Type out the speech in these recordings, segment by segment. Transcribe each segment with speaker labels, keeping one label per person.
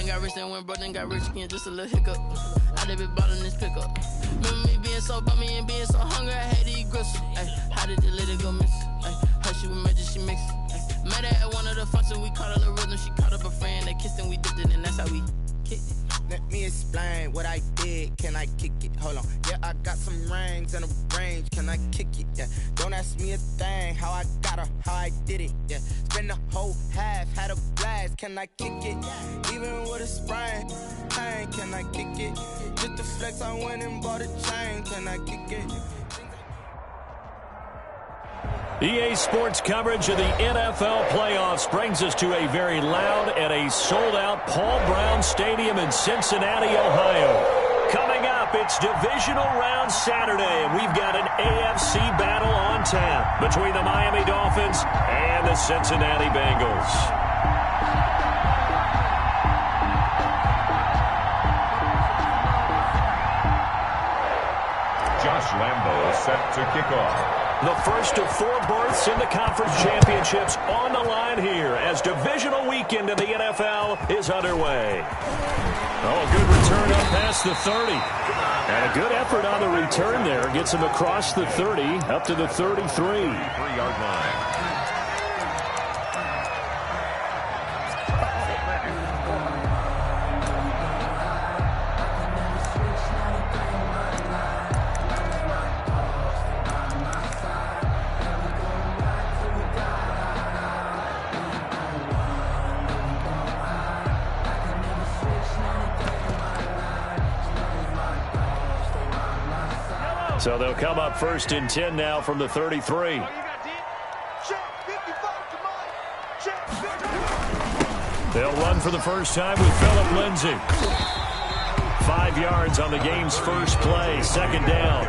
Speaker 1: Then got rich, then went broke, then got rich again, just a little hiccup. I did be ballin' this pickup. Remember me being so bummy and being so hungry, I had to eat gristle. Ay, how did the lady go miss? Ay, her she was magic, she mixed. Met her at one of the functions, we caught a little rhythm. She caught up a friend, they kissed and we dipped it, and that's how we kicked it.
Speaker 2: Let me explain what I did. Can I kick it? Hold on. Yeah, I got some rings and a range. Can I kick it? Yeah. Don't ask me a thing. How I got her, how I did it. Yeah. Spend the whole half, had a blast. Can I kick it? Even with a sprain. Pain, can I kick it? Just the flex, I went and bought a chain. Can I kick it?
Speaker 3: EA Sports coverage of the NFL playoffs brings us to a very loud and a sold-out Paul Brown Stadium in Cincinnati, Ohio. Coming up, it's Divisional Round Saturday, and we've got an AFC battle on tap between the Miami Dolphins and the Cincinnati Bengals.
Speaker 4: Josh Lambo is set to kick off.
Speaker 3: The first of 4 berths in the conference championships on the line here as divisional weekend in the NFL is underway. Oh, good return up past the 30. And a good effort on the return there. Gets him across the 30 up to the 33.
Speaker 4: 3-yard line.
Speaker 3: So they'll come up first and 10 now from the 33. They'll run for the first time with Phillip Lindsay. 5 yards on the game's first play, second down.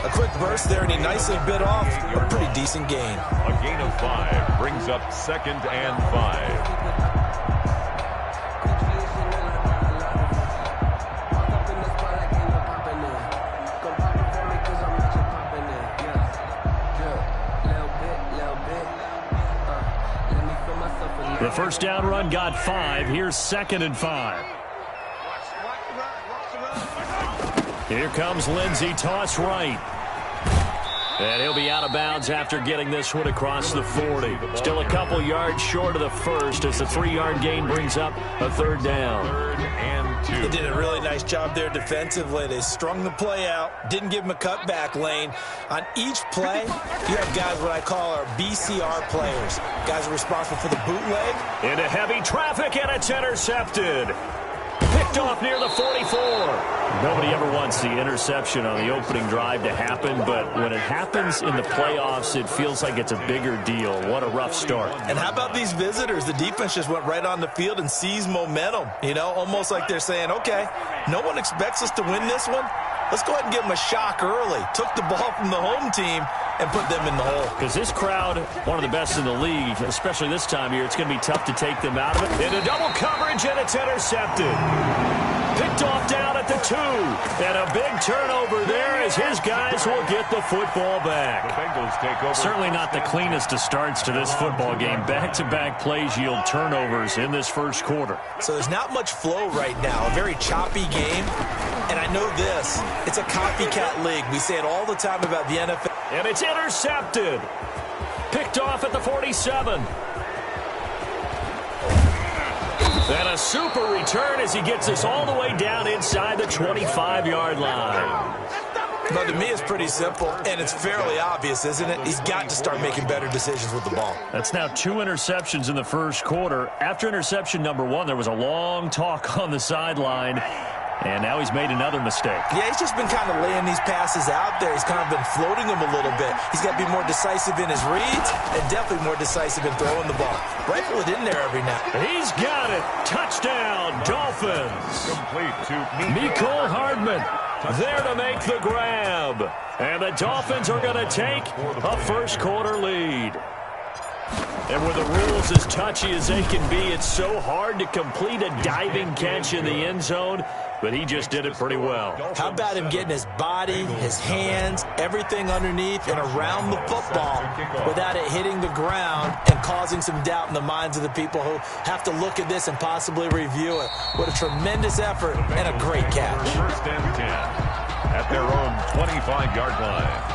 Speaker 5: A quick burst there, and he nicely bit off a pretty decent gain.
Speaker 4: A gain of 5 brings up 2nd and 5.
Speaker 3: The first down run got 5. Here's 2nd and 5. Here comes Lindsay, toss right. And he'll be out of bounds after getting this one across the 40. Still a couple yards short of the first as the 3-yard gain brings up a 3rd down.
Speaker 4: 3rd and 2.
Speaker 5: They did a really nice job there defensively. They strung the play out, didn't give him a cutback lane. On each play, you have guys what I call our BCR players. Guys are responsible for the bootleg.
Speaker 3: Into heavy traffic, and it's intercepted. Picked off near the 44. Nobody ever wants the interception on the opening drive to happen, but when it happens in the playoffs, it feels like it's a bigger deal. What a rough start.
Speaker 5: And how about these visitors? The defense just went right on the field and seized momentum. You know, almost like they're saying, okay, no one expects us to win this one. Let's go ahead and give them a shock early. Took the ball from the home team and put them in the hole.
Speaker 3: Because this crowd, one of the best in the league, especially this time of year, it's going to be tough to take them out of it. Into double coverage, and it's intercepted. Picked off down at the 2. And a big turnover there as his guys will get the football back.
Speaker 4: The Bengals take over.
Speaker 3: Certainly not the cleanest of starts to this football game. Back-to-back plays yield turnovers in this first quarter.
Speaker 5: So there's not much flow right now. A very choppy game. And I know this. It's a copycat league. We say it all the time about the NFL.
Speaker 3: And it's intercepted. Picked off at the 47. And a super return as he gets us all the way down inside the 25-yard line.
Speaker 5: But to me, it's pretty simple, and it's fairly obvious, isn't it? He's got to start making better decisions with the ball.
Speaker 3: That's now 2 interceptions in the first quarter. After interception number 1, there was a long talk on the sideline. And now he's made another mistake.
Speaker 5: Yeah, he's just been kind of laying these passes out there. He's kind of been floating them a little bit. He's got to be more decisive in his reads and definitely more decisive in throwing the ball. Rifle it in there every now.
Speaker 3: He's got it. Touchdown, Dolphins.
Speaker 4: Complete to
Speaker 3: Mecole Hardman there to make the grab. And the Dolphins are going to take a first quarter lead. And with the rules as touchy as they can be, it's so hard to complete a diving catch in the end zone. but he just did it pretty well.
Speaker 5: How about him getting his body, his hands, everything underneath and around the football without it hitting the ground and causing some doubt in the minds of the people who have to look at this and possibly review it. What a tremendous effort and a great catch.
Speaker 4: First and 10 at their own 25-yard line.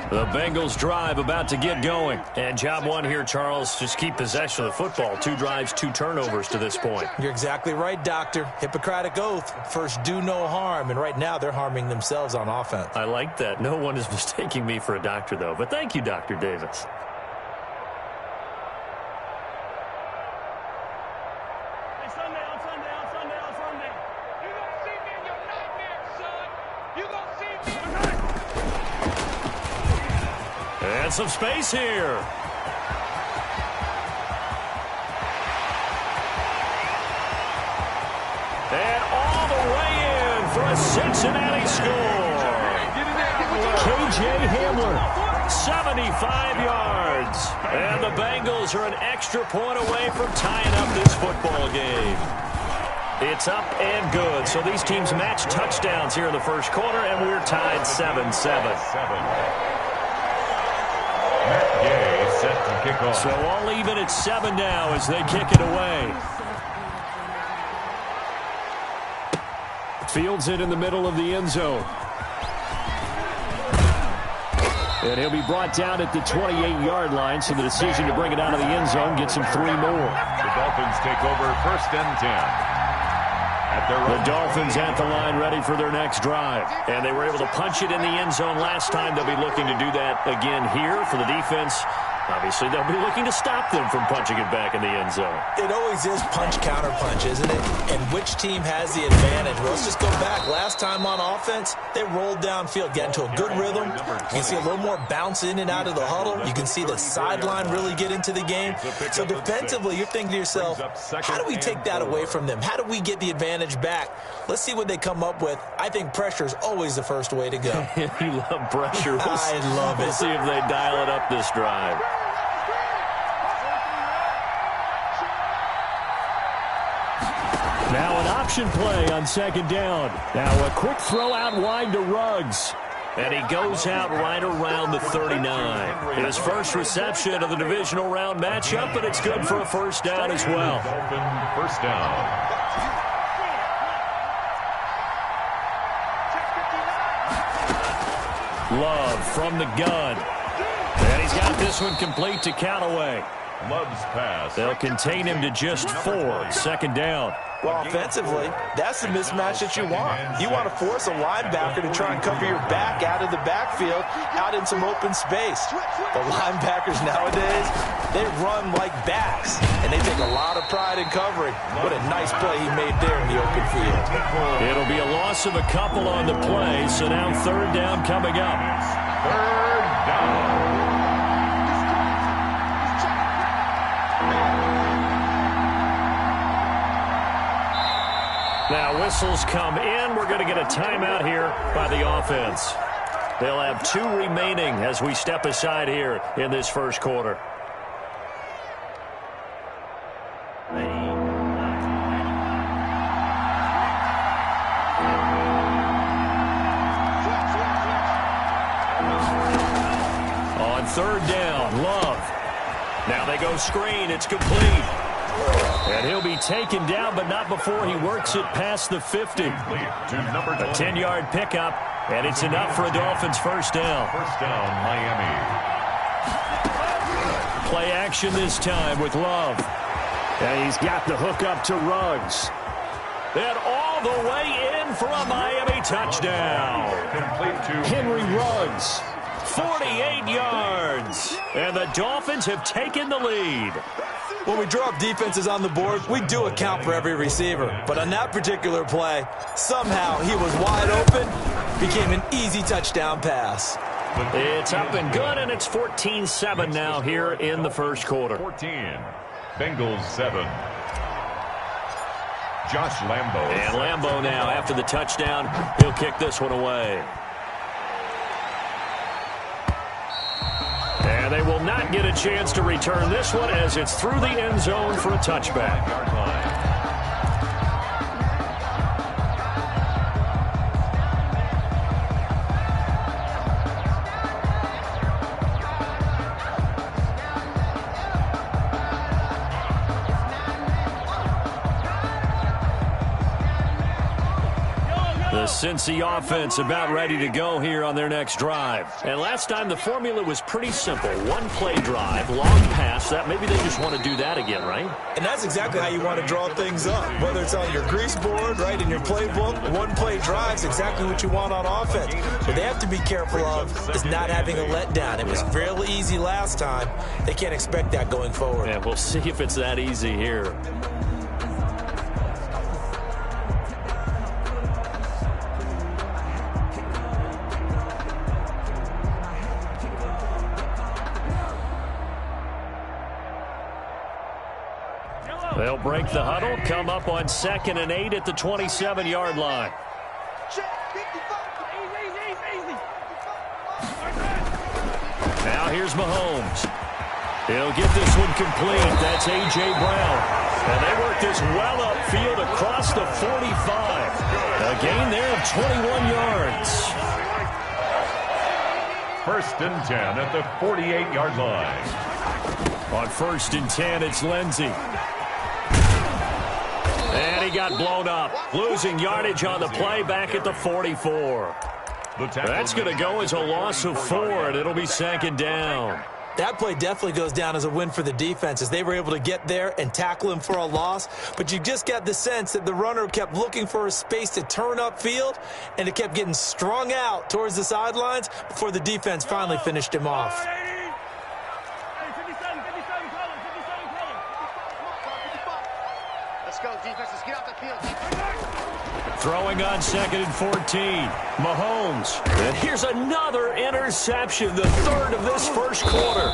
Speaker 3: The Bengals drive about to get going. And job one here, Charles, just keep possession of the football. 2 drives, 2 turnovers to this point.
Speaker 5: You're exactly right, Doctor. Hippocratic oath. First, do no harm. And right now, they're harming themselves on offense.
Speaker 3: I like that. No one is mistaking me for a doctor, though. But thank you, Dr. Davis. And some space here. And all the way in for a Cincinnati score. K.J. Hamler, 75 yards. And the Bengals are an extra point away from tying up this football game. It's up and good. So these teams match touchdowns here in the first quarter, and we're tied 7-7.
Speaker 4: Set to kick off.
Speaker 3: So all even at 7 now as they kick it away. Fields it in the middle of the end zone. And he'll be brought down at the 28-yard line, so the decision to bring it out of the end zone gets him 3 more.
Speaker 4: The Dolphins take over first and 10.
Speaker 3: The Dolphins at the line ready for their next drive. And they were able to punch it in the end zone last time. They'll be looking to do that again here for the defense. Obviously, they'll be looking to stop them from punching it back in the end zone. It always is punch-counter-punch, isn't it? And which team has the advantage? Well, let's just go back. Last time on offense, they rolled downfield, get into a good rhythm. You can see a little more bounce in and out of the huddle. You can see the sideline really get into the game. So defensively, you're thinking to yourself, how do we take that away from them? How do we get the advantage back? Let's see what they come up with. I think pressure is always the first way to go. You love pressure. I love it. We'll see if they dial it up this drive. Now an option play on second down. Now a quick throw out wide to Ruggs. And he goes out right around the 39. His first reception of the divisional round matchup, but it's good for a first down as well.
Speaker 4: First down.
Speaker 3: Love from the gun. And he's got this one complete to Callaway.
Speaker 4: Love's pass.
Speaker 3: They'll contain him to just 4. Second down.
Speaker 5: Well, offensively, that's the mismatch that you want. You want to force a linebacker to try and cover your back out of the backfield, out in some open space. The linebackers nowadays, they run like backs, and they take a lot of pride in covering. What a nice play he made there in the open field. It'll be a loss of a couple on the play, so now third down coming up.
Speaker 4: Third down.
Speaker 3: Now whistles come in. We're going to get a timeout here by the offense. They'll have 2 remaining as we step aside here in this first quarter. On third down, Love. Now they go screen. It's complete. And he'll be taken down, but not before he works it past the 50. A 10-yard pickup, and it's enough for a Dolphins first down.
Speaker 4: First down, Miami.
Speaker 3: Play action this time with Love. And he's got the hook up to Ruggs. And all the way in for a Miami touchdown.
Speaker 4: Complete to
Speaker 3: Henry Ruggs. 48 yards. And the Dolphins have taken the lead. When we draw up defenses on the board, we do account for every receiver. But on that particular play, somehow he was wide open, became an easy touchdown pass. It's up and good, and it's 14-7 now here in the first quarter.
Speaker 4: 14. Bengals 7. Josh Lambo.
Speaker 3: And Lambo now, after the touchdown, he'll kick this one away. And they They will not get a chance to return this one as it's through the end zone for a touchback. The Cincy offense about ready to go here on their next drive. And last time the formula was pretty simple. One-play drive, long pass. That maybe they just want to do that again, right?
Speaker 5: And that's exactly how you want to draw things up. Whether it's on your grease board, right, in your playbook, one-play drive's exactly what you want on offense. What they have to be careful of is not having a letdown. It was real easy last time. They can't expect that going forward.
Speaker 3: And we'll see if it's that easy here. They'll break the huddle, come up on 2nd and 8 at the 27-yard line. Now here's Mahomes. He'll get this one complete. That's A.J. Brown. And they work this well upfield across the 45. A gain there of 21 yards.
Speaker 4: 1st and 10 at the 48-yard line.
Speaker 3: On 1st and 10, it's Lindsey. And he got blown up, losing yardage on the play back at the 44. That's going to go as a loss of 4, and it'll be 2nd down.
Speaker 5: That play definitely goes down as a win for the defense as they were able to get there and tackle him for a loss. But you just got the sense that the runner kept looking for a space to turn upfield, and it kept getting strung out towards the sidelines before the defense finally finished him off.
Speaker 3: Throwing on 2nd and 14. Mahomes. And here's another interception, the 3rd of this 1st quarter.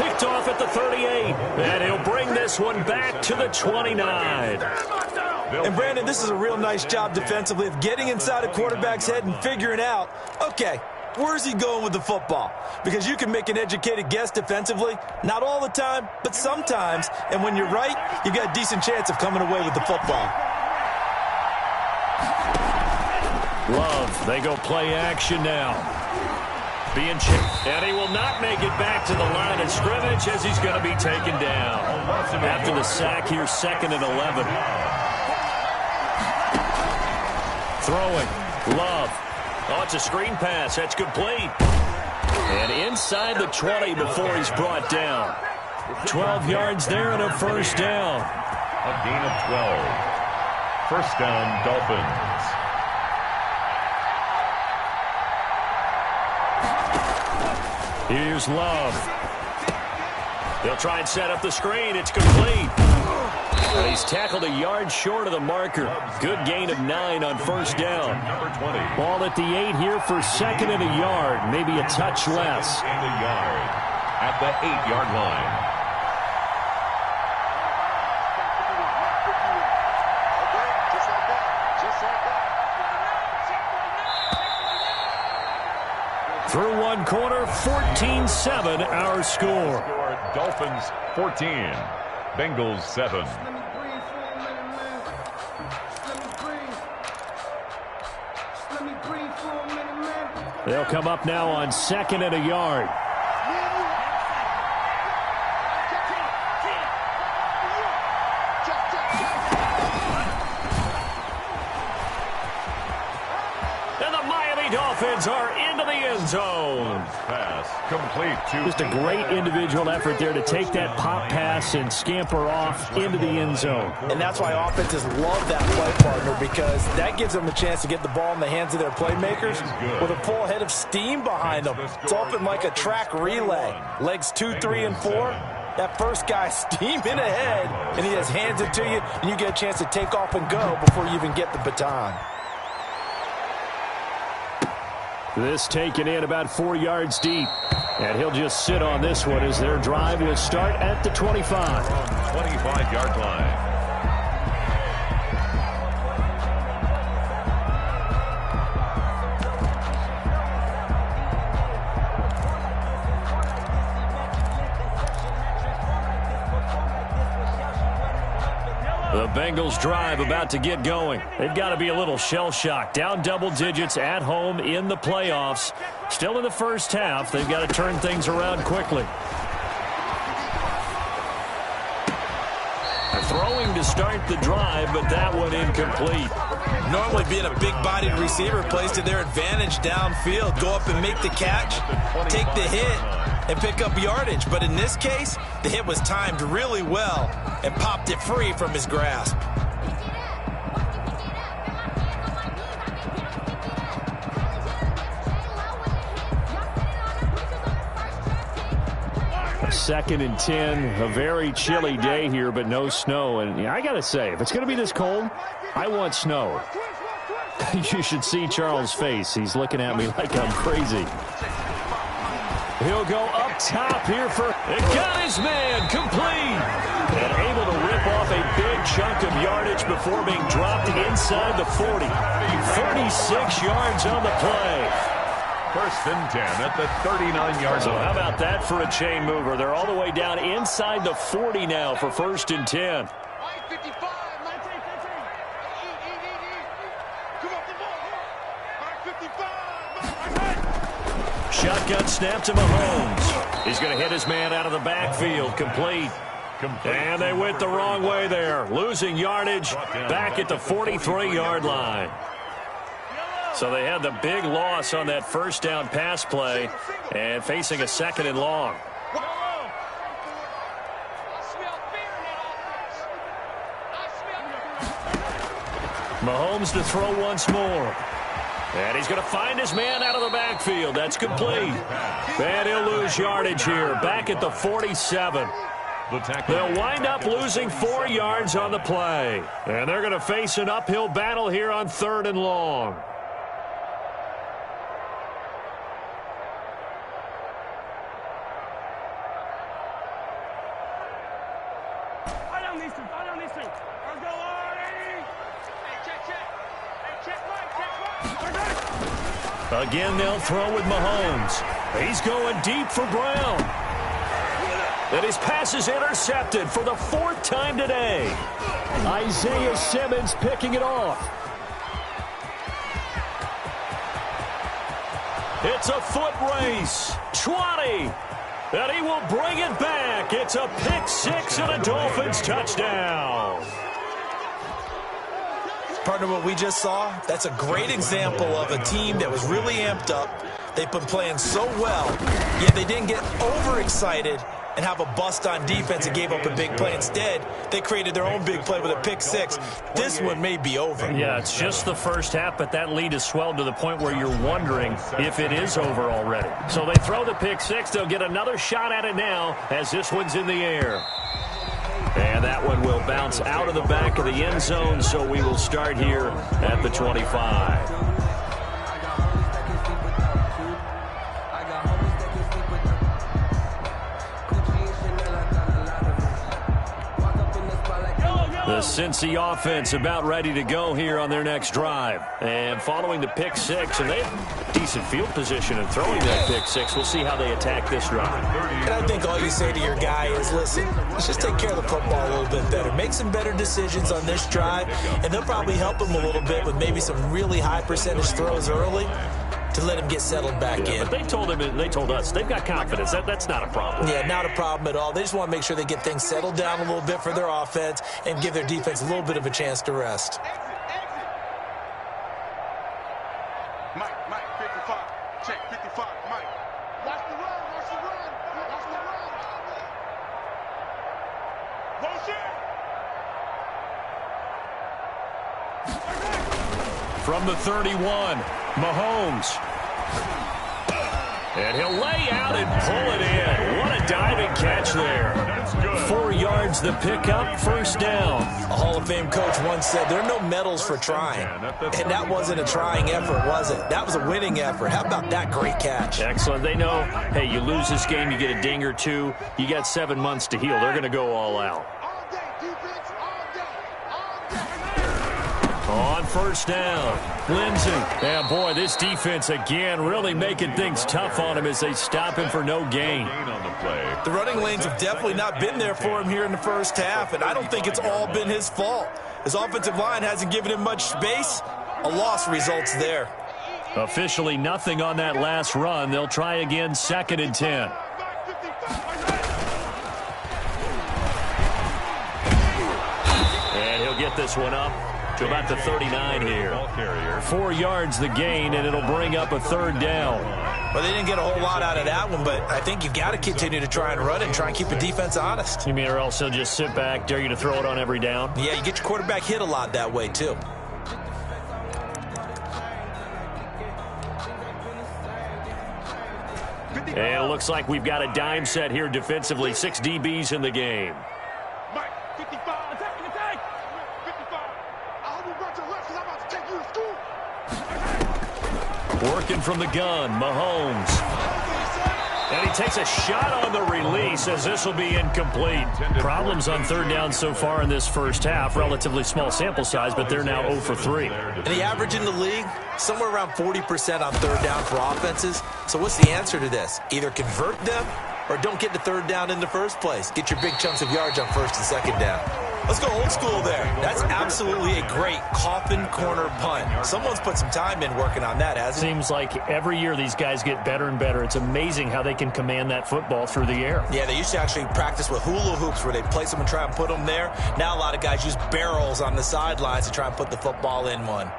Speaker 3: Picked off at the 38. And he'll bring this one back to the 29.
Speaker 5: And, Brandon, this is a real nice job defensively of getting inside a quarterback's head and figuring out, okay, where's he going with the football? Because you can make an educated guess defensively. Not all the time, but sometimes. And when you're right, you've got a decent chance of coming away with the football.
Speaker 3: Love, they go play action now. Being chipped, and he will not make it back to the line of scrimmage as he's going to be taken down. After the sack here, 2nd and 11. Throwing, Love. Oh, it's a screen pass. That's complete. And inside the 20 before he's brought down. 12 yards there and a 1st down.
Speaker 4: A gain of 12. 1st down, Dolphins.
Speaker 3: Here's Love. They'll try and set up the screen. It's complete. And he's tackled a yard short of the marker. Good gain of 9 on 1st down.
Speaker 4: Number 20.
Speaker 3: Ball at the 8 here for 2nd and a yard. Maybe a touch less.
Speaker 4: And a yard at the 8-yard line.
Speaker 3: Through one quarter, 14-7 our score.
Speaker 4: Dolphins 14, Bengals 7.
Speaker 3: They'll come up now on 2nd and a yard. And the Miami Dolphins are into the end zone.
Speaker 4: Pass complete to
Speaker 3: Just a great individual effort there to take that pop pass and scamper off into the end zone.
Speaker 5: And that's why offenses love that play partner, because that gives them a chance to get the ball in the hands of their playmakers with a full head of steam behind them. It's often like a track relay. Legs 2, 3, and 4. That first guy steaming ahead, and he just hands it to you, and you get a chance to take off and go before you even get the baton.
Speaker 3: This taken in about 4 yards deep. And he'll just sit on this one as their drive will start at the 25.
Speaker 4: 25-yard line.
Speaker 3: The Bengals drive about to get going. They've got to be a little shell-shocked. Down double digits at home in the playoffs. Still in the first half. They've got to turn things around quickly. Throwing to start the drive, but that one incomplete.
Speaker 5: Normally being a big-bodied receiver plays to their advantage downfield. Go up and make the catch, take the hit, and pick up yardage. But in this case, the hit was timed really well and popped it free from his grasp.
Speaker 3: Second and 10, a very chilly day here, but no snow. And I got to say, if it's going to be this cold, I want snow. You should see Charles' face. He's looking at me like I'm crazy. He'll go up top here for... It got his man complete. And able to rip off a big chunk of yardage before being dropped inside the 40. 36 yards on the play.
Speaker 4: First and 10 at the 39-yard line.
Speaker 3: So how about that for a chain mover? They're all the way down inside the 40 now for first and 10. Shotgun snap to Mahomes. He's going to hit his man out of the backfield. Complete. And they went the wrong way there. Losing yardage back at the 43-yard line. So they had the big loss on that first down pass play and facing a second and long. Mahomes to throw once more. And he's going to find his man out of the backfield. That's complete. And he'll lose yardage here back at the 47. They'll wind up losing 4 yards on the play. And they're going to face an uphill battle here on third and long. Again, they'll throw with Mahomes. He's going deep for Brown. And his pass is intercepted for the 4th time today. Isaiah Simmons picking it off. It's a foot race. 20. And he will bring it back. It's a pick six and a Dolphins touchdown.
Speaker 5: Partner, what we just saw, that's a great example of a team that was really amped up. They've been playing so well, yet they didn't get overexcited and have a bust on defense and gave up a big play. Instead, they created their own big play with a pick six. This one may be over.
Speaker 3: Yeah, it's just the first half, but that lead has swelled to the point where you're wondering if it is over already. So they throw the pick six. They'll get another shot at it now as this one's in the air. And that one will bounce out of the back of the end zone, so we will start here at the 25. The Cincy offense about ready to go here on their next drive. And following the pick six, and they have decent field position in throwing that pick six. We'll see how they attack this drive.
Speaker 5: And I think all you say to your guy is, listen, let's just take care of the football a little bit better. Make some better decisions on this drive, and they'll probably help him a little bit with maybe some really high percentage throws early to let him get settled back in.
Speaker 3: But they told us they've got confidence. That's not a problem.
Speaker 5: Yeah, not a problem at all. They just want to make sure they get things settled down a little bit for their offense and give their defense a little bit of a chance to rest.
Speaker 6: Mike, 55. Check, 55, Mike. Watch the run, watch the run. Watch the run. Motion.
Speaker 3: From the 31, Mahomes. And he'll lay out and pull it in. What a diving catch there. 4 yards the pickup, first down.
Speaker 5: A Hall of Fame coach once said there are no medals for trying. And that wasn't a trying effort, was it? That was a winning effort. How about that great catch?
Speaker 3: Excellent. They know, hey, you lose this game, you get a ding or two. You got 7 months to heal. They're going to go all out. On first down, Lindsey. Yeah, boy, this defense again really making things tough on him as they stop him for no gain.
Speaker 5: The running lanes have definitely not been there for him here in the first half, and I don't think it's all been his fault. His offensive line hasn't given him much space. A loss results there.
Speaker 3: Officially nothing on that last run. They'll try again, 2nd and 10. And he'll get this one up to about the 39 here. 4 yards the gain, and it'll bring up a 3rd down.
Speaker 5: Well, they didn't get a whole lot out of that one, but I think you've got to continue to try and run it and try and keep the defense honest.
Speaker 3: You mean or else they'll just sit back, dare you to throw it on every down?
Speaker 5: Yeah, you get your quarterback hit a lot that way, too.
Speaker 3: And it looks like we've got a dime set here defensively. 6 DBs in the game.
Speaker 6: Mike, 55, attack! 55. I hope you brought your left because I'm about to take you to school.
Speaker 3: Working from the gun, Mahomes. And he takes a shot on the release as this will be incomplete. Problems on 3rd down so far in this first half. Relatively small sample size, but they're now 0 for 3.
Speaker 5: And the average in the league, somewhere around 40% on 3rd down for offenses. So what's the answer to this? Either convert them or don't get to 3rd down in the first place. Get your big chunks of yards on 1st and 2nd down. Let's go old school there. That's absolutely a great coffin corner punt. Someone's put some time in working on that, hasn't it?
Speaker 3: Seems like every year these guys get better and better. It's amazing how they can command that football through the air.
Speaker 5: Yeah, they used to actually practice with hula hoops where they place them and try and put them there. Now a lot of guys use barrels on the sidelines to try and put the football in one.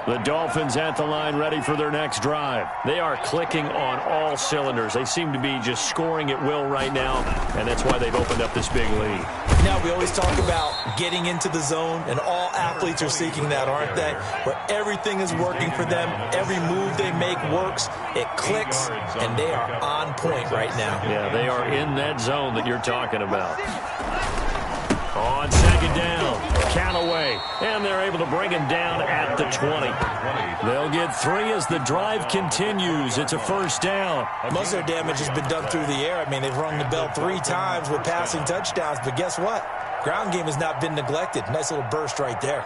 Speaker 3: The Dolphins at the line ready for their next drive. They are clicking on all cylinders. They seem to be just scoring at will right now, and that's why they've opened up this big lead.
Speaker 5: Now, we always talk about getting into the zone, and all athletes are seeking that, aren't they? Where everything is working for them, every move they make works, it clicks, and they are on point right now.
Speaker 3: Yeah, they are in that zone that you're talking about. On 2nd down, Callaway, and they're able to bring him down at the 20. They'll get 3 as the drive continues. It's a 1st down.
Speaker 5: Most of their damage has been done through the air. I mean, they've rung the bell 3 times with passing touchdowns, but guess what? Ground game has not been neglected. Nice little burst right there.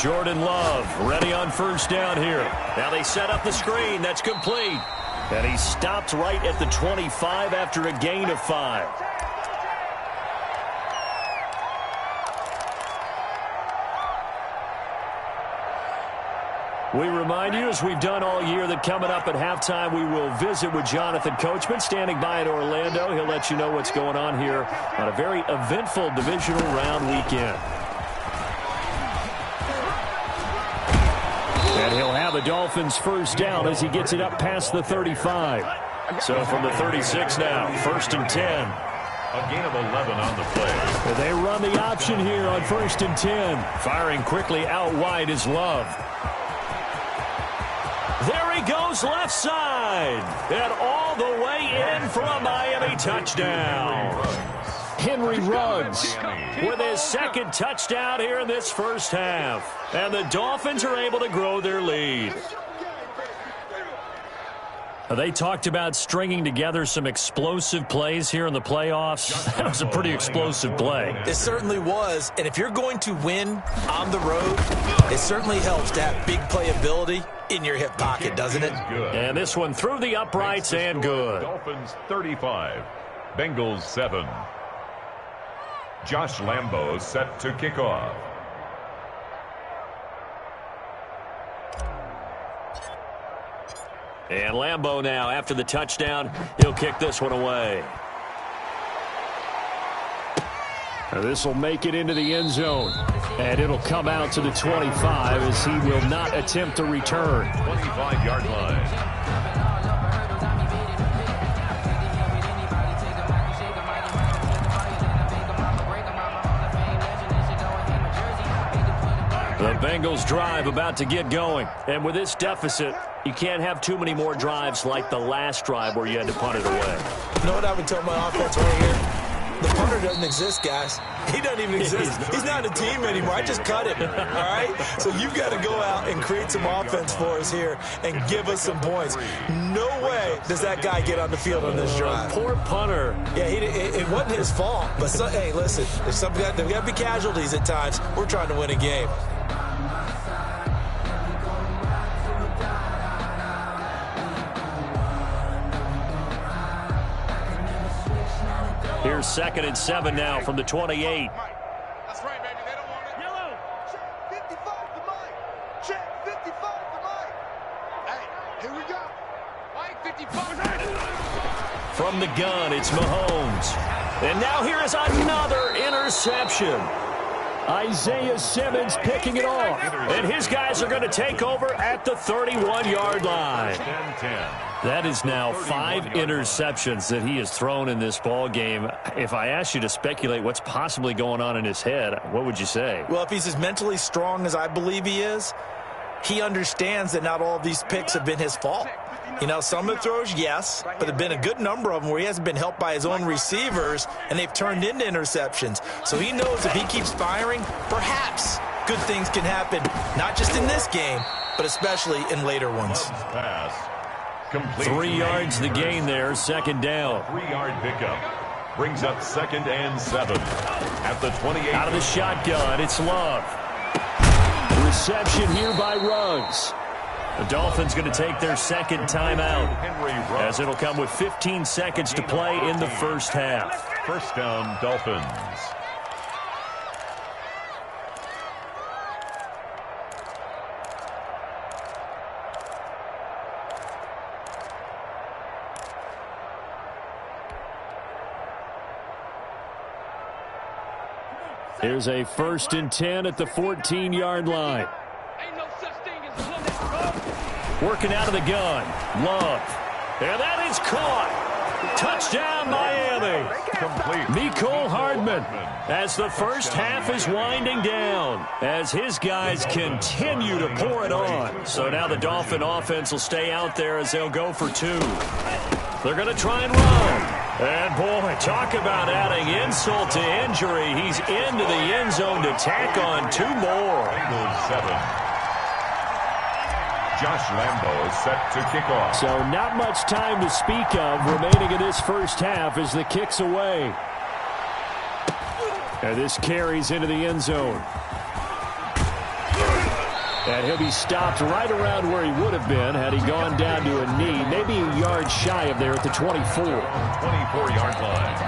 Speaker 3: Jordan Love ready on 1st down here. Now they set up the screen. That's complete. And he stopped right at the 25 after a gain of 5. We remind you, as we've done all year, that coming up at halftime, we will visit with Jonathan Coachman, standing by in Orlando. He'll let you know what's going on here on a very eventful divisional round weekend. And he'll have the Dolphins 1st down as he gets it up past the 35. So from the 36 now, 1st and 10.
Speaker 4: A gain of 11 on the play.
Speaker 3: They run the option here on 1st and 10. Firing quickly out wide is Love. There he goes left side. And all the way in for a Miami touchdown. Henry Ruggs with his 2nd touchdown here in this first half. And the Dolphins are able to grow their lead. They talked about stringing together some explosive plays here in the playoffs. That was a pretty explosive play.
Speaker 5: It certainly was. And if you're going to win on the road, it certainly helps to have big playability in your hip pocket, doesn't it?
Speaker 3: And this one through the uprights and good.
Speaker 4: Dolphins 35, Bengals 7. Josh Lambo set to kick off.
Speaker 3: And Lambo now, after the touchdown, he'll kick this one away. This will make it into the end zone. And it'll come out to the 25 as he will not attempt to return.
Speaker 4: 25-yard line.
Speaker 3: The Bengals drive about to get going. And with this deficit, you can't have too many more drives like the last drive where you had to punt it away.
Speaker 5: You know what I would tell my offense right here? The punter punter doesn't exist, guys. He doesn't even exist. He's not a team anymore. I just cut him, all right? So you've got to go out and create some offense for us here and give us some points. No way does that guy get on the field on this drive.
Speaker 3: Poor punter.
Speaker 5: Yeah, it wasn't his fault. But, hey, listen, there's got to be casualties at times. We're trying to win a game.
Speaker 3: Here's 2nd and 7 now from the 28.
Speaker 6: That's right, baby. They don't want it. Yellow. Check 55 to Mike. Check 55 to Mike. Hey, here we go. Mike 55.
Speaker 3: From the gun, it's Mahomes. And now here is another interception. Isaiah Simmons picking it off. And his guys are going to take over at the 31-yard line. That is now 5 interceptions that he has thrown in this ball game. If I asked you to speculate what's possibly going on in his head, what would you say?
Speaker 5: Well, if he's as mentally strong as I believe he is, he understands that not all of these picks have been his fault. You know, some of the throws, yes, but there have been a good number of them where he hasn't been helped by his own receivers, and they've turned into interceptions. So he knows if he keeps firing, perhaps good things can happen, not just in this game, but especially in later ones.
Speaker 4: Pass.
Speaker 3: 3 yards the gain there, 2nd down.
Speaker 4: 3-yard pickup. Brings up 2nd and 7. At the 28.
Speaker 3: Out of the shotgun, it's Love. Reception here by Ruggs. The Dolphins going to take their 2nd timeout, as it'll come with 15 seconds to play in the first half.
Speaker 4: First down, Dolphins.
Speaker 3: Here's a 1st and 10 at the 14-yard line. Working out of the gun. Love. And that is caught. Touchdown, Miami.
Speaker 4: Complete.
Speaker 3: Mecole Hardman, as the first half is winding down, as his guys continue to pour it on. So now the Dolphin offense will stay out there as they'll go for 2. They're going to try and run. And, boy, talk about adding insult to injury. He's into the end zone to tack on 2 more.
Speaker 4: Bengals 7. Josh Lambo is set to kick off.
Speaker 3: So not much time to speak of remaining in this first half as the kick's away. And this carries into the end zone. And he'll be stopped right around where he would have been had he gone down to a knee, maybe a yard shy of there at the 24.
Speaker 4: 24-yard line.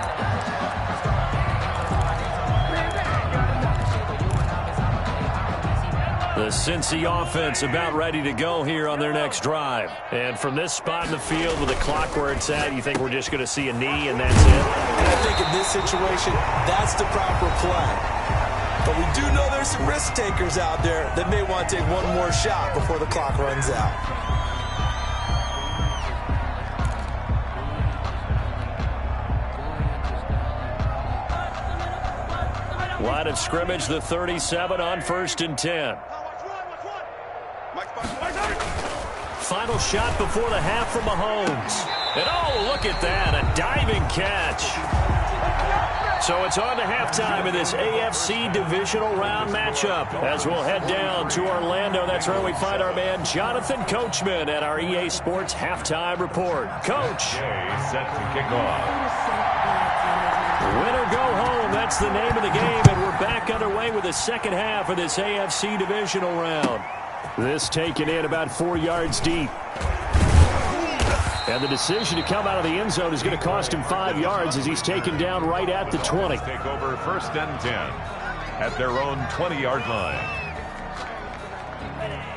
Speaker 3: The Cincy offense about ready to go here on their next drive. And from this spot in the field with the clock where it's at, you think we're just going to see a knee and that's it?
Speaker 5: I think in this situation, that's the proper play. But we do know there's some risk takers out there that may want to take one more shot before the clock runs out.
Speaker 3: Line of scrimmage, the 37 on 1st and 10. Final shot before the half from Mahomes. And oh, look at that, a diving catch. So it's on to halftime in this AFC divisional round matchup as we'll head down to Orlando. That's where we find our man Jonathan Coachman at our EA Sports Halftime Report. Coach.
Speaker 4: Set to kick off.
Speaker 3: Win or go home, that's the name of the game, and we're back underway with the second half of this AFC divisional round. This taken in about 4 yards deep. And the decision to come out of the end zone is going to cost him 5 yards as he's taken down right at the 20.
Speaker 4: Take over 1st and 10 at their own 20-yard line.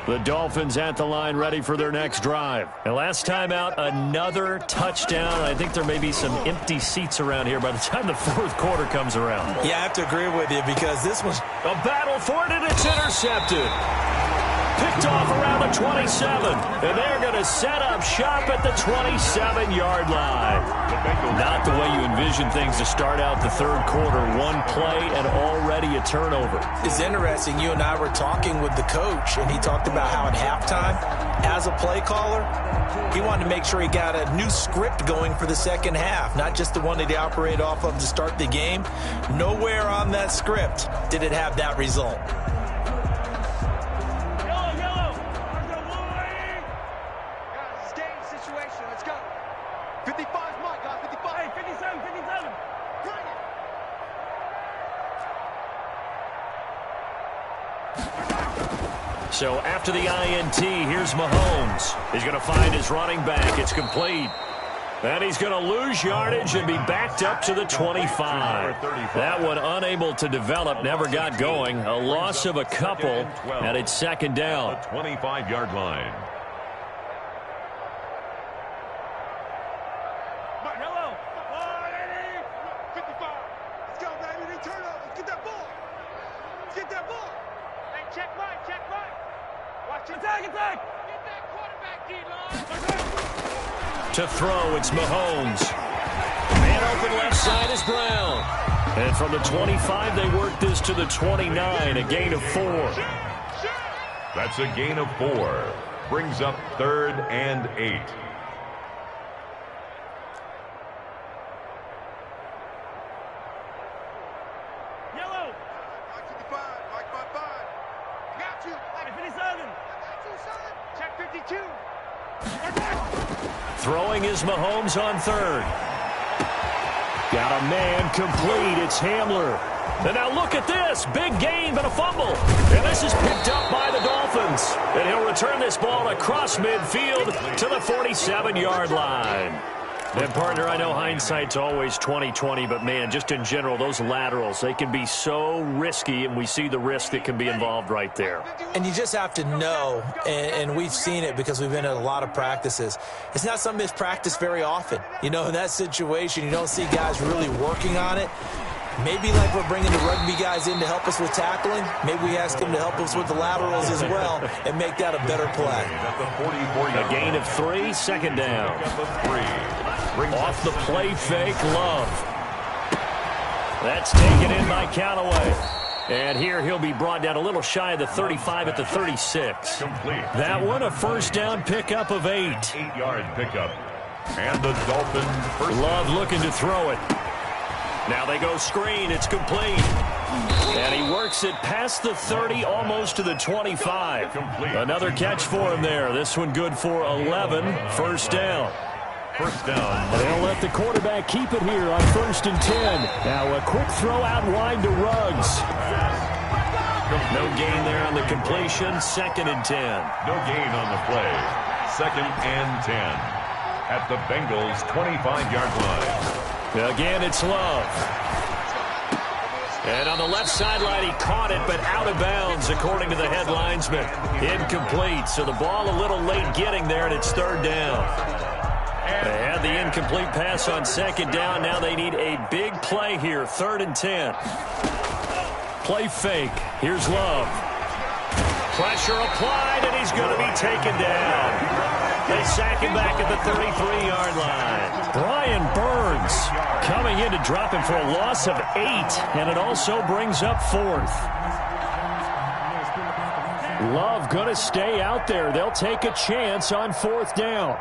Speaker 3: The Dolphins at the line ready for their next drive. And last time out, another touchdown. I think there may be some empty seats around here by the time the 4th quarter comes around.
Speaker 5: Yeah, I have to agree with you because this was
Speaker 3: a battle for it, and it's intercepted. Picked off around the 27. And they're going to set up shop at the 27-yard line. Not the way you envision things to start out the third quarter. One play and already a turnover.
Speaker 5: It's interesting. You and I were talking with the coach, and he talked about how at halftime, as a play caller, he wanted to make sure he got a new script going for the second half, not just the one that he operated off of to start the game. Nowhere on that script did it have that result.
Speaker 3: So after the INT, here's Mahomes. He's going to find his running back. It's complete. And he's going to lose yardage and be backed up to the 25. That one unable to develop, never got going. A loss of a couple, and it's second down.
Speaker 4: 25-yard line.
Speaker 3: To throw, it's Mahomes. Man open left side is Brown. And from the 25, they work this to the 29, a gain of 4.
Speaker 4: That's a gain of 4. Brings up 3rd and 8.
Speaker 6: Yellow. 55. Mike 55. Got you. 57. Check 52.
Speaker 3: Throwing is Mahomes on 3rd. Got a man complete. It's Hamler. And now look at this. Big gain, but a fumble. And this is picked up by the Dolphins. And he'll return this ball across midfield to the 47-yard line. And, partner, I know hindsight's always 20/20, but, man, just in general, those laterals, they can be so risky, and we see the risk that can be involved right there.
Speaker 5: And you just have to know, and we've seen it because we've been at a lot of practices, it's not something that's practiced very often. You know, in that situation, you don't see guys really working on it. Maybe like we're bringing the rugby guys in to help us with tackling, maybe we ask them to help us with the laterals as well and make that a better play.
Speaker 3: A gain of 3, second down. Off the play fake, Love. That's taken in by Callaway. And here he'll be brought down a little shy of the 35 at the 36. That one a first down pickup of 8.
Speaker 4: 8-yard pickup. And the Dolphins first.
Speaker 3: Love looking to throw it. Now they go screen. It's complete. And he works it past the 30, almost to the 25. Another catch for him there. This one good for 11. First down.
Speaker 4: First down.
Speaker 3: They'll let the quarterback keep it here on 1st and 10. Now a quick throw out wide to Ruggs. No gain there on the completion. 2nd and 10.
Speaker 4: No gain on the play. 2nd and 10. At the Bengals' 25-yard line.
Speaker 3: Again, it's Love. And on the left sideline, he caught it, but out of bounds, according to the head linesman. Incomplete, so the ball a little late getting there, and it's 3rd down. They had the incomplete pass on 2nd down. Now they need a big play here, 3rd and 10. Play fake. Here's Love. Pressure applied, and he's going to be taken down. They sack him back at the 33-yard line. Brian Burns coming in to drop him for a loss of 8, and it also brings up 4th. Love going to stay out there. They'll take a chance on 4th down.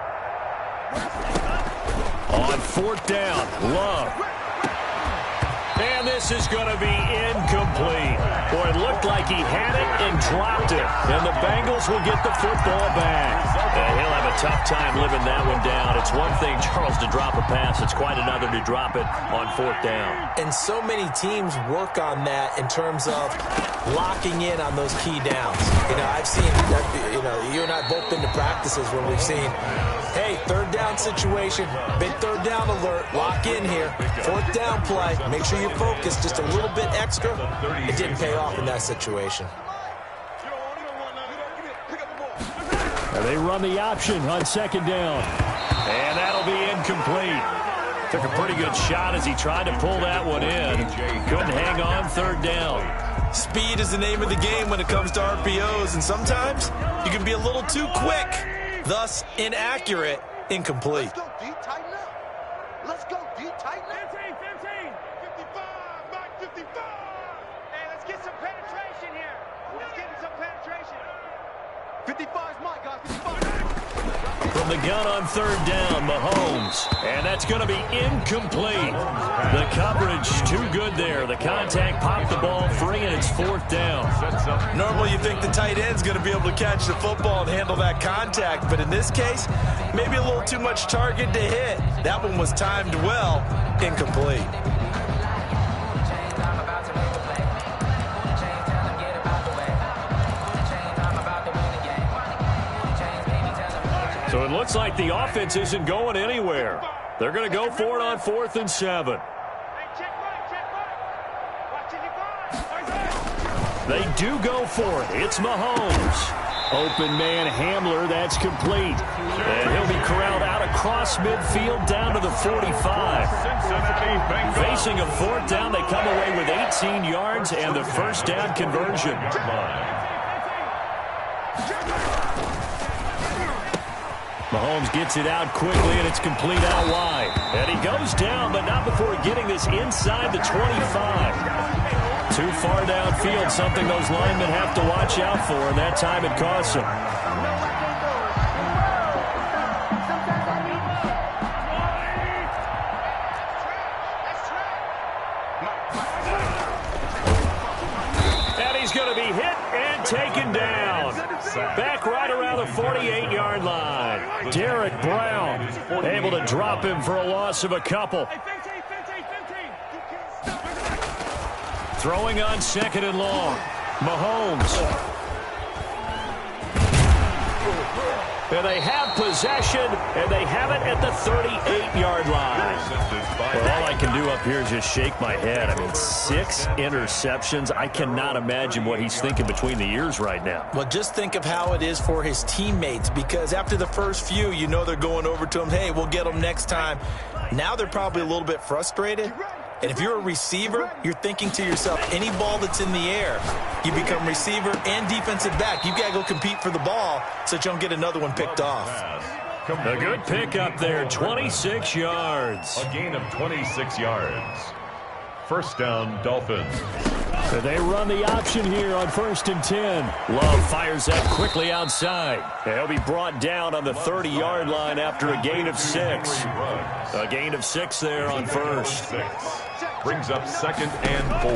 Speaker 3: On 4th down, Love. And this is going to be incomplete. Boy, it looked like he had it and dropped it. And the Bengals will get the football back. He'll have a tough time living that one down. It's one thing, Charles, to drop a pass. It's quite another to drop it on 4th down.
Speaker 5: And so many teams work on that in terms of locking in on those key downs. You know, I've seen, you and I both been to practices where we've seen, hey, 3rd down situation, big 3rd down alert, lock in here, 4th down play, make sure you're focused just a little bit extra. It didn't pay off in that situation.
Speaker 3: They run the option on 2nd down. And that'll be incomplete. Took a pretty good shot as he tried to pull that one in. Couldn't hang on 3rd down.
Speaker 5: Speed is the name of the game when it comes to RPOs, and sometimes you can be a little too quick, thus inaccurate, incomplete.
Speaker 6: Let's go deep, tighten up. Let's go deep, tighten up. 15, 15. 55, Mike, 55. Hey, let's get some penetration here. Let's get some penetration. 55 is Mike, guys. 55.
Speaker 3: From the gun on third down, Mahomes. And that's going to be incomplete. The coverage too good there. The contact popped the ball free, and it's fourth down.
Speaker 5: Normally you think the tight end's going to be able to catch the football and handle that contact, but in this case, maybe a little too much target to hit. That one was timed well, incomplete.
Speaker 3: So it looks like the offense isn't going anywhere. They're going to go for it on 4th and 7. They do go for it. It's Mahomes. Open man Hamler, that's complete. And he'll be corralled out across midfield down to the 45. Facing a fourth down, they come away with 18 yards and the first down conversion. Mahomes gets it out quickly, and it's complete out wide. And he goes down, but not before getting this inside the 25. Too far downfield, something those linemen have to watch out for, and that time it costs them. And he's going to be hit and taken down. Back right around the 48-yard line. Derek Brown able to drop him for a loss of a couple. Throwing on 2nd and long. Mahomes. And they have possession, and they have it at the 38-yard line. Well, all I can do up here is just shake my head. I mean, 6 interceptions. I cannot imagine what he's thinking between the ears right now.
Speaker 5: Well, just think of how it is for his teammates, because after the first few, you know they're going over to him, hey, we'll get them next time. Now they're probably a little bit frustrated. And if you're a receiver, you're thinking to yourself, any ball that's in the air, you become receiver and defensive back. You've got to go compete for the ball so that you don't get another one picked off.
Speaker 3: A good pick up there, 26 yards.
Speaker 4: A gain of 26 yards. First down, Dolphins.
Speaker 3: They run the option here on 1st and 10. Love fires that quickly outside. He'll be brought down on the 30-yard line after a gain of 6. A gain of 6 there on first.
Speaker 4: Brings up 2nd and 4.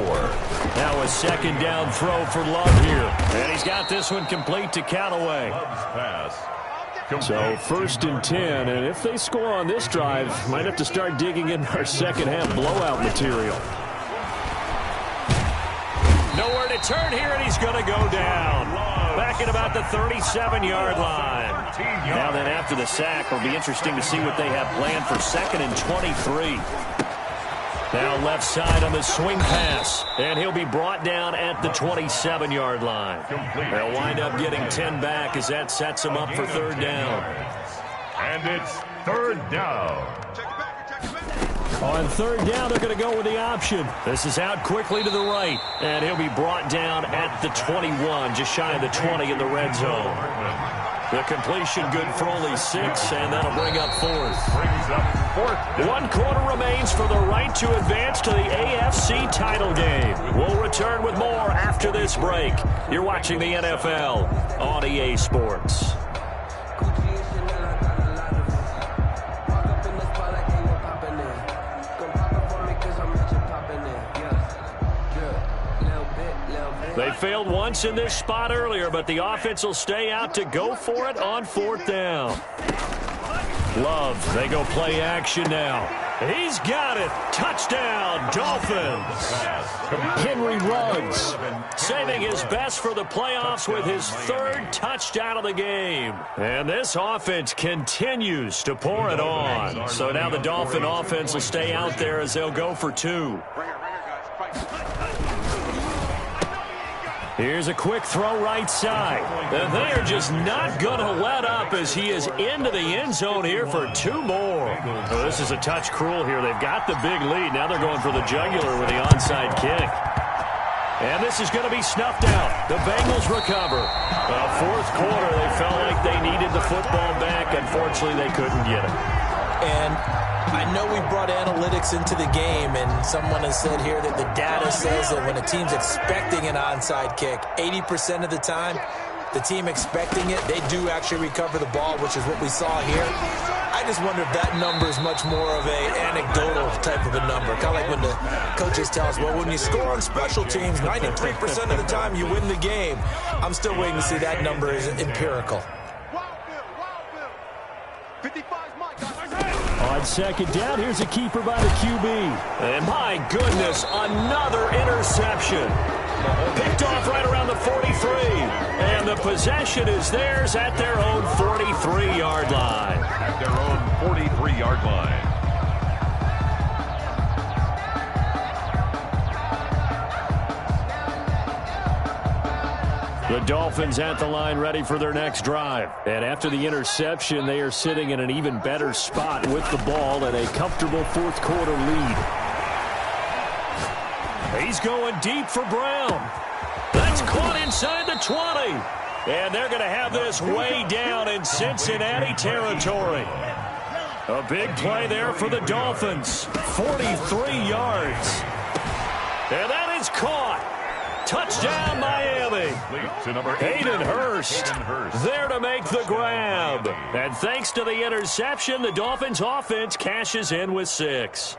Speaker 3: Now a second down throw for Love here. And he's got this one complete to Callaway.
Speaker 4: Love's pass.
Speaker 3: So 1st and 10, and if they score on this drive, might have to start digging in our second half blowout material. Nowhere to turn here, and he's going to go down. Back at about the 37-yard line. Now then, after the sack, it'll be interesting to see what they have planned for 2nd and 23. Now left side on the swing pass, and he'll be brought down at the 27-yard line. They'll wind up getting 10 back as that sets them up for 3rd down.
Speaker 4: And it's 3rd down.
Speaker 3: On 3rd down, they're going to go with the option. This is out quickly to the right, and he'll be brought down at the 21, just shy of the 20 in the red zone. The completion good for only 6, and that'll bring up 4th. 1 quarter remains for the right to advance to the AFC title game. We'll return with more after this break. You're watching the NFL on EA Sports. They failed once in this spot earlier, but the offense will stay out to go for it on 4th down. Love, they go play action now. He's got it. Touchdown, Dolphins. Henry Ruggs saving his best for the playoffs with his 3rd touchdown of the game. And this offense continues to pour it on. So now the Dolphin offense will stay out there as they'll go for 2. Here's a quick throw right side. And they are just not going to let up as he is into the end zone here for 2 more. Oh, this is a touch cruel here. They've got the big lead. Now they're going for the jugular with the onside kick. And this is going to be snuffed out. The Bengals recover. Fourth quarter, they felt like they needed the football back. Unfortunately, they couldn't get it.
Speaker 5: And I know we brought analytics into the game, and someone has said here that the data says that when a team's expecting an onside kick, 80% of the time, the team expecting it, they do actually recover the ball, which is what we saw here. I just wonder if that number is much more of a anecdotal type of a number. Kind of like when the coaches tell us, well, when you score on special teams, 93% of the time you win the game. I'm still waiting to see that number is empirical.
Speaker 3: On second down, here's a keeper by the QB. And my goodness, another interception. Picked off right around the 43. And the possession is theirs at their own 43-yard line.
Speaker 4: At their own 43-yard line.
Speaker 3: The Dolphins at the line ready for their next drive. And after the interception, they are sitting in an even better spot with the ball and a comfortable fourth quarter lead. He's going deep for Brown. That's caught inside the 20. And they're going to have this way down in Cincinnati territory. A big play there for the Dolphins. 43 yards. And that is caught. Touchdown, Miami. Hayden Hurst there to make the grab. And thanks to the interception, the Dolphins offense cashes in with 6.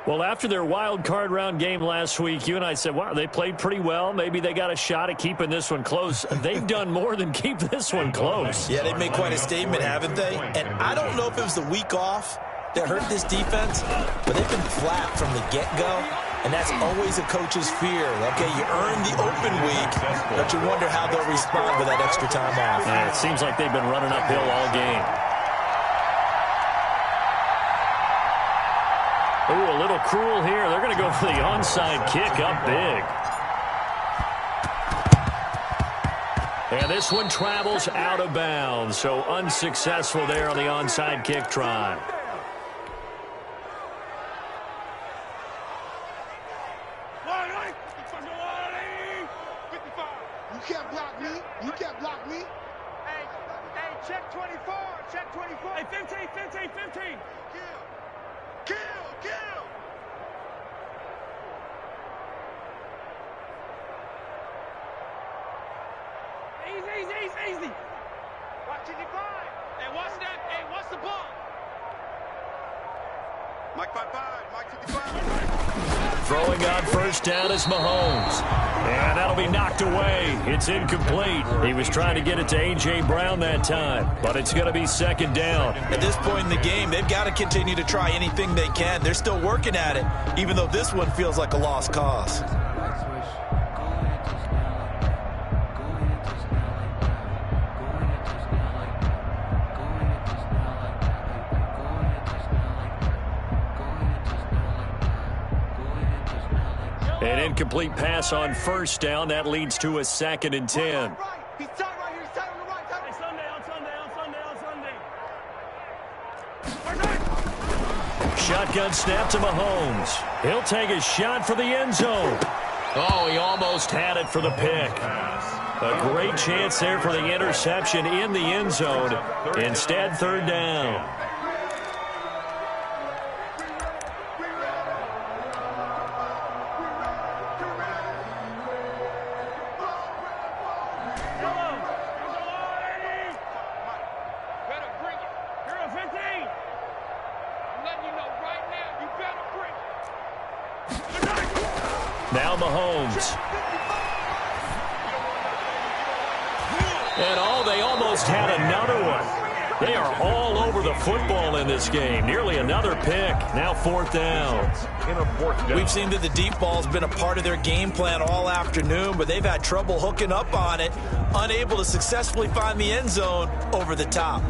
Speaker 3: Well, after their wild card round game last week, you and I said, wow, they played pretty well. Maybe they got a shot at keeping this one close. They've done more than keep this one close.
Speaker 5: Yeah, they've made quite a statement, haven't they? And I don't know if it was the week off that hurt this defense, but they've been flat from the get-go, and that's always a coach's fear. Okay, you earn the open week, but you wonder how they'll respond with that extra time off.
Speaker 3: Yeah, it seems like they've been running uphill all game. Ooh, a little cruel here. They're going to go for the onside kick up big. And this one travels out of bounds, so unsuccessful there on the onside kick try.
Speaker 6: You can't block me. You can't block me. Hey, check 24. Check 24. Hey, 15. Kill. Easy. Watch it divide. Hey, watch that. Hey, watch the ball. Mike 5-5. Mike 55.
Speaker 3: Throwing on first down is Mahomes. And that'll be knocked away. It's incomplete. He was trying to get it to A.J. Brown that time, but it's going to be second down.
Speaker 5: At this point in the game, they've got to continue to try anything they can. They're still working at it, even though this one feels like a lost cause.
Speaker 3: An incomplete pass on first down. That leads to a 2nd and 10.
Speaker 6: He's tight right here. He's tight on the right. Hey, Sunday.
Speaker 3: Shotgun snap to Mahomes. He'll take a shot for the end zone. Oh, he almost had it for the pick. A great chance there for the interception in the end zone. Instead, third down. Now Mahomes. And they almost had another one. They are all over the football in this game. Nearly another pick. Now fourth down.
Speaker 5: We've seen that the deep ball's been a part of their game plan all afternoon, but they've had trouble hooking up on it, unable to successfully find the end zone over the top.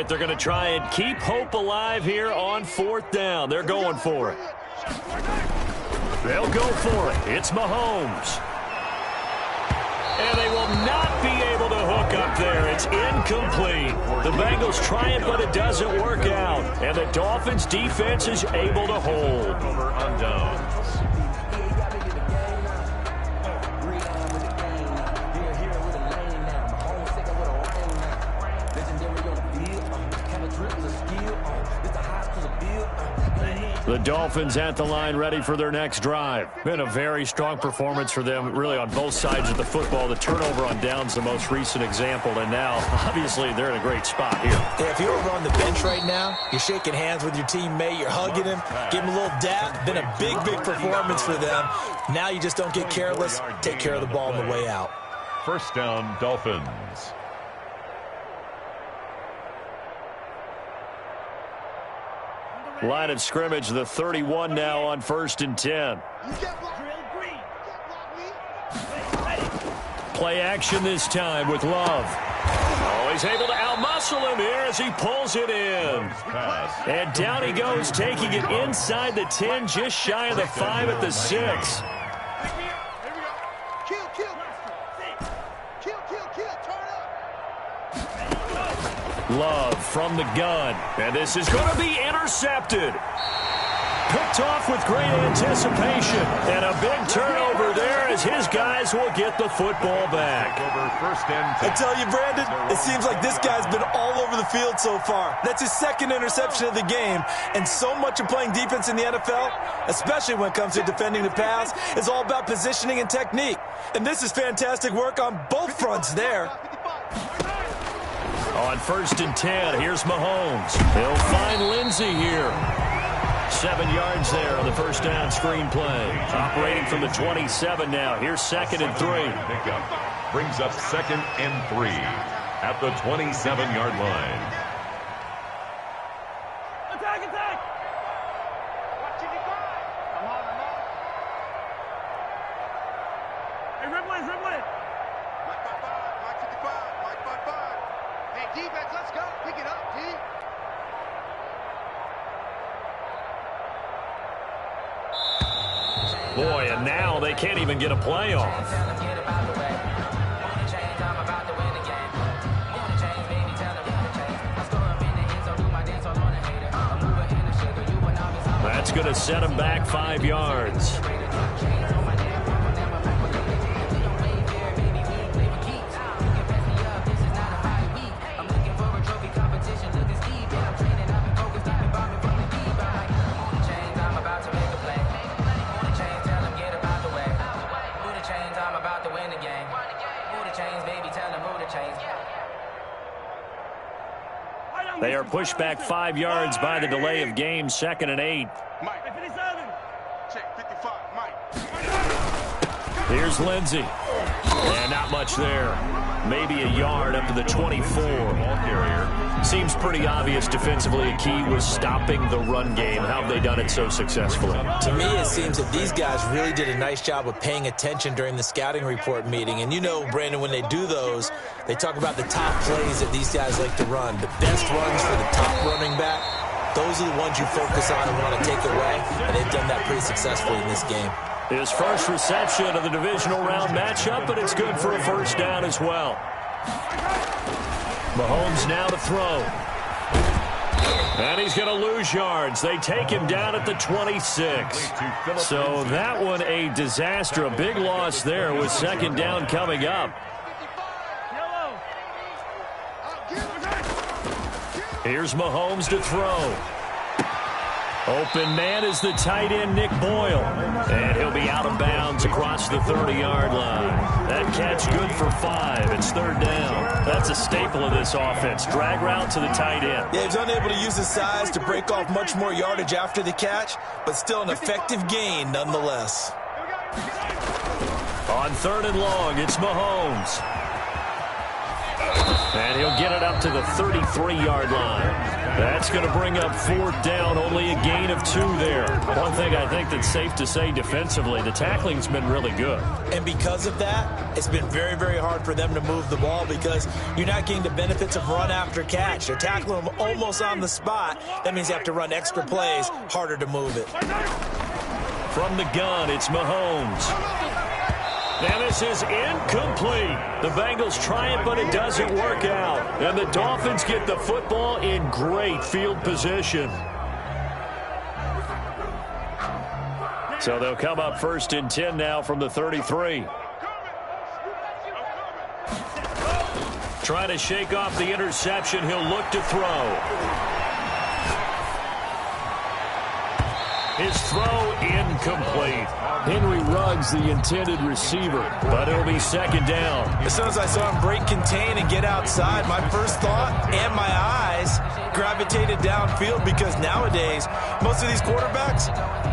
Speaker 3: They're going to try and keep hope alive here on fourth down. They're going for it. They'll go for it. It's Mahomes. And they will not be able to hook up there. It's incomplete. The Bengals try it, but it doesn't work out. And the Dolphins' defense is able to hold.
Speaker 4: Over on downs.
Speaker 3: The Dolphins at the line, ready for their next drive. Been a very strong performance for them, really on both sides of the football. The turnover on downs, the most recent example, and now, obviously, they're in a great spot here.
Speaker 5: Yeah, if you were on the bench right now, you're shaking hands with your teammate, you're hugging him, give him a little dap. Been a big, big performance for them. Now you just don't get careless. Take care of the ball on the way out.
Speaker 4: First down, Dolphins.
Speaker 3: Line of scrimmage, the 31 now on 1st and 10. Play action this time with Love. Oh, he's able to outmuscle him here as he pulls it in. And down he goes, taking it inside the 10, just shy of the 5 at the 6. Love from the gun, and this is going to be intercepted. Picked off with great anticipation, and a big turnover there as his guys will get the football back.
Speaker 5: I tell you, Brandon, it seems like this guy's been all over the field so far. That's his second interception of the game, and so much of playing defense in the NFL, especially when it comes to defending the pass, is all about positioning and technique. And this is fantastic work on both fronts there.
Speaker 3: On 1st and 10, here's Mahomes. He'll find Lindsey here. 7 yards there on the first down screen play. Operating from the 27 now. Here's 2nd and 3.
Speaker 4: Pickup brings up 2nd and 3 at the 27-yard line.
Speaker 6: Attack, attack! Watch it, come on. Hey, Ripley, Ripley! Mike 5-5, Mike 55, Mike 5-5. Hey, defense, let's go. Pick it up, D.
Speaker 3: Boy, and now they can't even get a play off. That's going to set him back 5 yards. They are pushed back 5 yards by the delay of game, 2nd and 8.
Speaker 6: Mike, 57. Check, 55, Mike.
Speaker 3: Here's Lindsey. And not much there. Maybe a yard up to the 24.
Speaker 4: Ball carrier.
Speaker 3: Seems pretty obvious defensively a key was stopping the run game. How have they done it so successfully?
Speaker 5: To me, it seems that these guys really did a nice job of paying attention during the scouting report meeting. And you know, Brandon, when they do those, they talk about the top plays that these guys like to run. The best runs for the top running back, those are the ones you focus on and want to take away. And they've done that pretty successfully in this game.
Speaker 3: His first reception of the divisional round matchup, but it's good for a first down as well. Mahomes now to throw. And he's going to lose yards. They take him down at the 26. So that one a disaster. A big loss there with 2nd down coming up. Here's Mahomes to throw. Open man is the tight end, Nick Boyle. And he'll be out of bounds across the 30-yard line. That catch good for 5. It's 3rd down. That's a staple of this offense. Drag route to the tight end.
Speaker 5: Yeah, he's unable to use his size to break off much more yardage after the catch, but still an effective gain nonetheless.
Speaker 3: On 3rd and long, it's Mahomes. And he'll get it up to the 33-yard line. That's going to bring up 4th down, only a gain of 2 there. One thing I think that's safe to say defensively, the tackling's been really good.
Speaker 5: And because of that, it's been very, very hard for them to move the ball because you're not getting the benefits of run after catch. They're tackling them almost on the spot. That means you have to run extra plays, harder to move it.
Speaker 3: From the gun, it's Mahomes. And this is incomplete. The Bengals try it, but it doesn't work out. And the Dolphins get the football in great field position. So they'll come up 1st and 10 now from the 33. Trying to shake off the interception. He'll look to throw. His throw incomplete. Henry Ruggs, the intended receiver, but it'll be 2nd down.
Speaker 5: As soon as I saw him break contain and get outside, my first thought and my eyes gravitated downfield, because nowadays, most of these quarterbacks,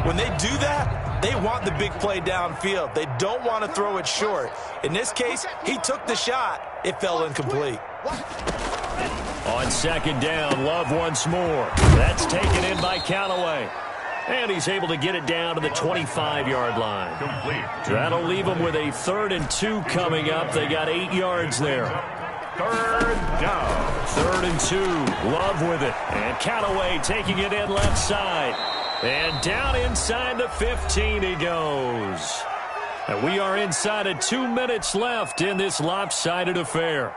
Speaker 5: when they do that, they want the big play downfield. They don't want to throw it short. In this case, he took the shot. It fell incomplete.
Speaker 3: On 2nd down, Love once more. That's taken in by Callaway. And he's able to get it down to the 25-yard line.
Speaker 4: Complete.
Speaker 3: That'll leave them with a 3rd and 2 coming up. They got 8 yards there.
Speaker 4: 3rd down.
Speaker 3: 3rd and 2. Love with it. And Callaway taking it in left side. And down inside the 15 he goes. And we are inside of 2 minutes left in this lopsided affair.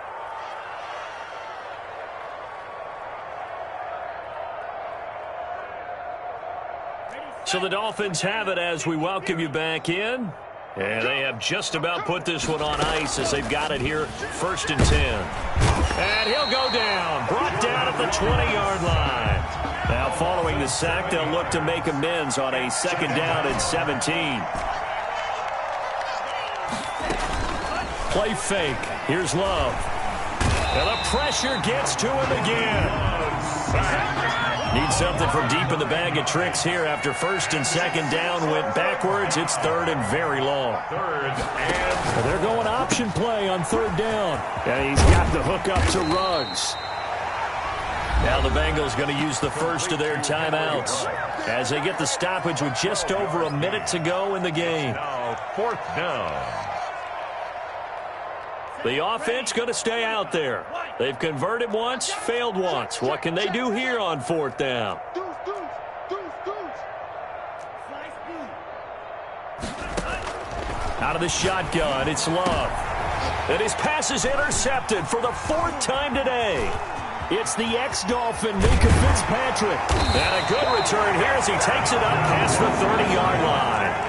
Speaker 3: So the Dolphins have it as we welcome you back in. And they have just about put this one on ice as they've got it here, 1st and 10. And he'll go down, brought down at the 20-yard line. Now following the sack, they'll look to make amends on a 2nd down and 17. Play fake. Here's Love. And the pressure gets to him again. Needs something from deep in the bag of tricks here after 1st and 2nd down went backwards. It's 3rd and very long.
Speaker 4: 3rd and...
Speaker 3: They're going option play on 3rd down. And he's got the hook up to Ruggs. Now the Bengals going to use the first of their timeouts as they get the stoppage with just over a minute to go in the game.
Speaker 4: Now 4th down.
Speaker 3: The offense going to stay out there. They've converted once, failed once. What can they do here on 4th down? Out of the shotgun, it's Love. And his pass is intercepted for the 4th time today. It's the ex-Dolphin, Minka Fitzpatrick. And a good return here as he takes it up past the 30-yard line.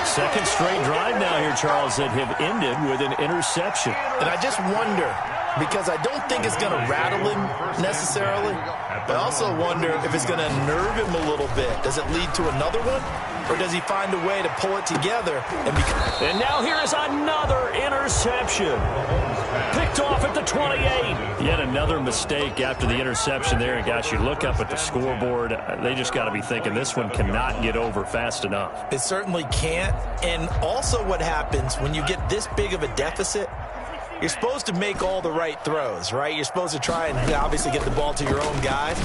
Speaker 3: 2nd straight drive now here, Charles, that have ended with an interception.
Speaker 5: And I just wonder, because I don't think it's going to rattle him necessarily, but I also wonder if it's going to nerve him a little bit. Does it lead to another one? Or does he find a way to pull it together?
Speaker 3: And now here is another interception. Picked off at the 28. Yet another mistake after the interception there. And, gosh, you look up at the scoreboard. They just got to be thinking this one cannot get over fast enough.
Speaker 5: It certainly can't. And also what happens when you get this big of a deficit, you're supposed to make all the right throws, right? You're supposed to try and obviously get the ball to your own guys.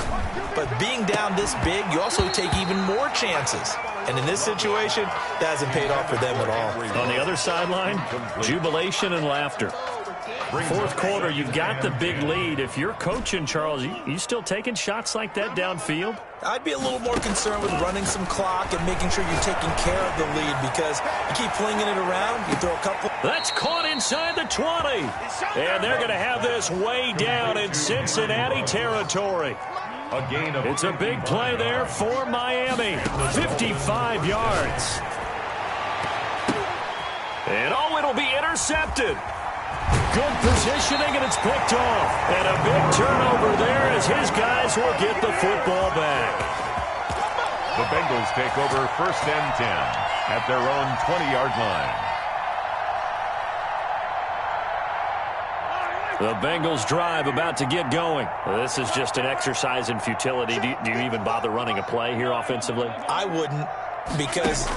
Speaker 5: But being down this big, you also take even more chances. And in this situation, that hasn't paid off for them at all.
Speaker 3: On the other sideline, jubilation and laughter. 4th quarter, you've got the big lead. If you're coaching, Charles, you still taking shots like that downfield?
Speaker 5: I'd be a little more concerned with running some clock and making sure you're taking care of the lead, because you keep flinging it around, you throw a couple.
Speaker 3: That's caught inside the 20. And they're going to have this way down in Cincinnati territory.
Speaker 4: A gain of...
Speaker 3: It's a big play there for Miami. 55 yards. And it'll be intercepted. Good positioning, and it's picked off. And a big turnover there as his guys will get the football back.
Speaker 4: The Bengals take over 1st and 10 at their own 20-yard line.
Speaker 3: The Bengals drive about to get going. This is just an exercise in futility. Do you even bother running a play here offensively?
Speaker 5: I wouldn't, because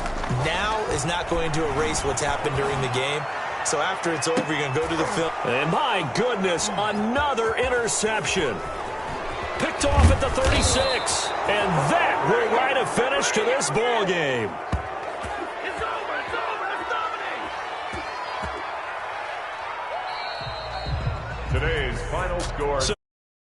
Speaker 5: now is not going to erase what's happened during the game. So after it's over, you're going to go to the film.
Speaker 3: And my goodness, another interception. Picked off at the 36. And that will write a finish to this ball game.
Speaker 4: Today's final score.
Speaker 3: So